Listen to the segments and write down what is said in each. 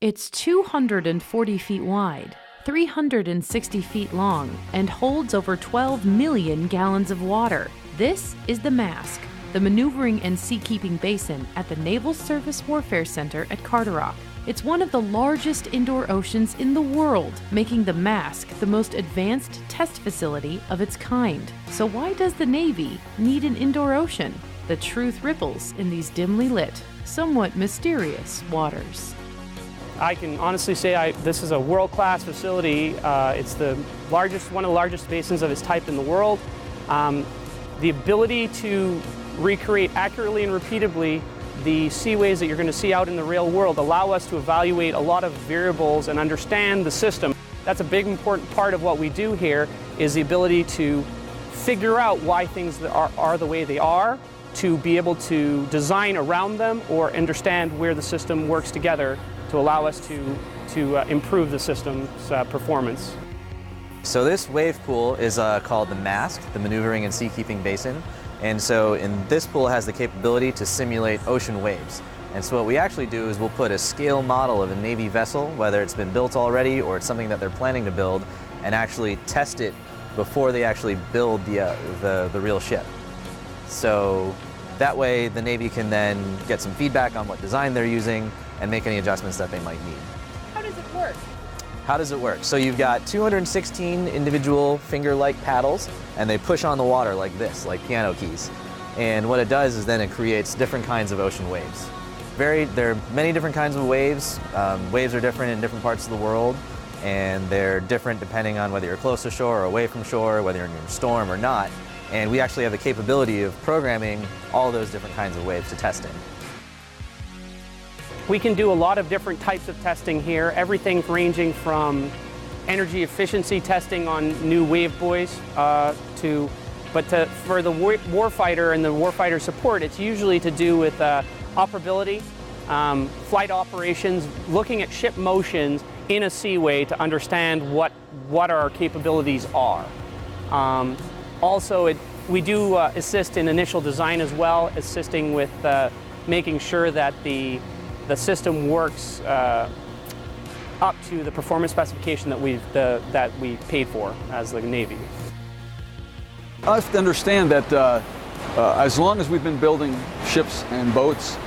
It's 240 feet wide, 360 feet long, and holds over 12 million gallons of water. This is the MASC, the Maneuvering and Seakeeping Basin at the Naval Surface Warfare Center at Carderock. It's one of the largest indoor oceans in the world, making the MASC the most advanced test facility of its kind. So why does the Navy need an indoor ocean? The truth ripples in these dimly lit, somewhat mysterious waters. I can honestly say this is a world-class facility. It's one of the largest basins of its type in the world. The ability to recreate accurately and repeatably the seaways that you're going to see out in the real world allow us to evaluate a lot of variables and understand the system. That's a big important part of what we do here, is the ability to figure out why things are the way they are, to be able to design around them or understand where the system works together to allow us to improve the system's performance. So this wave pool is called the MASC, the Maneuvering and Seakeeping Basin. And so in this pool has the capability to simulate ocean waves. And so what we actually do is we'll put a scale model of a Navy vessel, whether it's been built already or it's something that they're planning to build, and actually test it before they actually build the real ship. So that way the Navy can then get some feedback on what design they're using and make any adjustments that they might need. How does it work? How does it work? So you've got 216 individual finger-like paddles, and they push on the water like this, like piano keys. And what it does is then it creates different kinds of ocean waves. There are many different kinds of waves. Waves are different in different parts of the world, and they're different depending on whether you're close to shore or away from shore, whether you're in a storm or not. And we actually have the capability of programming all those different kinds of waves to test in. We can do a lot of different types of testing here, everything ranging from energy efficiency testing on new wave buoys for the warfighter and the warfighter support, it's usually to do with operability, flight operations, looking at ship motions in a seaway to understand what our capabilities are. Also, we do assist in initial design as well, assisting with making sure that the system works up to the performance specification that we paid for as the Navy. I have to understand that as long as we've been building ships and boats,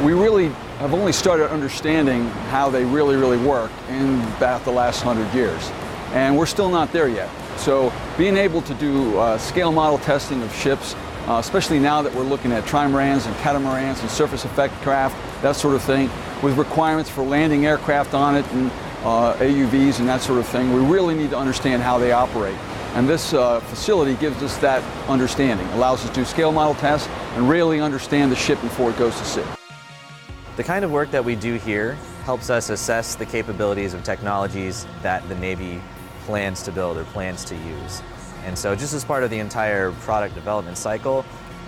we really have only started understanding how they really work in about the last 100 years. And we're still not there yet. So being able to do scale model testing of ships, especially now that we're looking at trimarans and catamarans and surface effect craft, that sort of thing, with requirements for landing aircraft on it and AUVs and that sort of thing, we really need to understand how they operate. And this facility gives us that understanding, allows us to do scale model tests and really understand the ship before it goes to sea. The kind of work that we do here helps us assess the capabilities of technologies that the Navy plans to build or plans to use. And so just as part of the entire product development cycle,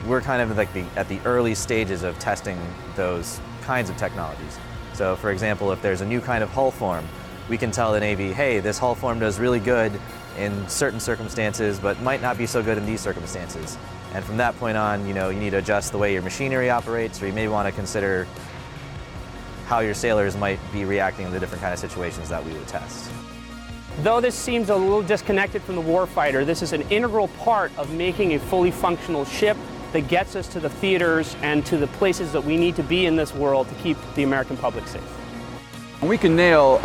we're kind of like at the early stages of testing those kinds of technologies. So for example, if there's a new kind of hull form, we can tell the Navy, hey, this hull form does really good in certain circumstances, but might not be so good in these circumstances. And from that point on, you need to adjust the way your machinery operates, or you may want to consider how your sailors might be reacting in the different kind of situations that we would test. Though this seems a little disconnected from the warfighter, this is an integral part of making a fully functional ship that gets us to the theaters and to the places that we need to be in this world to keep the American public safe. We can nail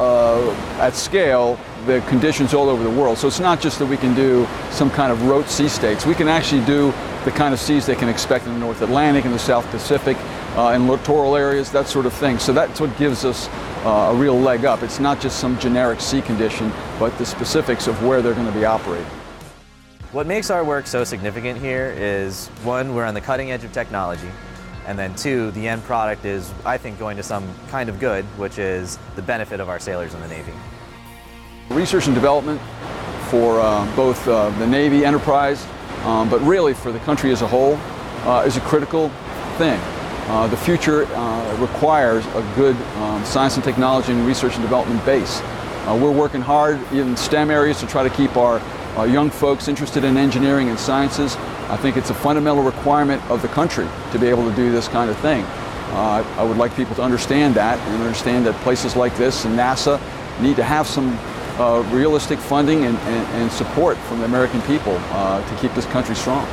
at scale the conditions all over the world. So it's not just that we can do some kind of rote sea states. We can actually do the kind of seas they can expect in the North Atlantic and the South Pacific, in littoral areas, that sort of thing. So that's what gives us a real leg up. It's not just some generic sea condition, but the specifics of where they're going to be operating. What makes our work so significant here is, one, we're on the cutting edge of technology, and then two, the end product is, I think, going to some kind of good, which is the benefit of our sailors in the Navy. Research and development for both the Navy enterprise, but really for the country as a whole, is a critical thing. The future requires a good science and technology and research and development base. We're working hard in STEM areas to try to keep our young folks interested in engineering and sciences. I think it's a fundamental requirement of the country to be able to do this kind of thing. I would like people to understand that and understand that places like this and NASA need to have some realistic funding and support from the American people to keep this country strong.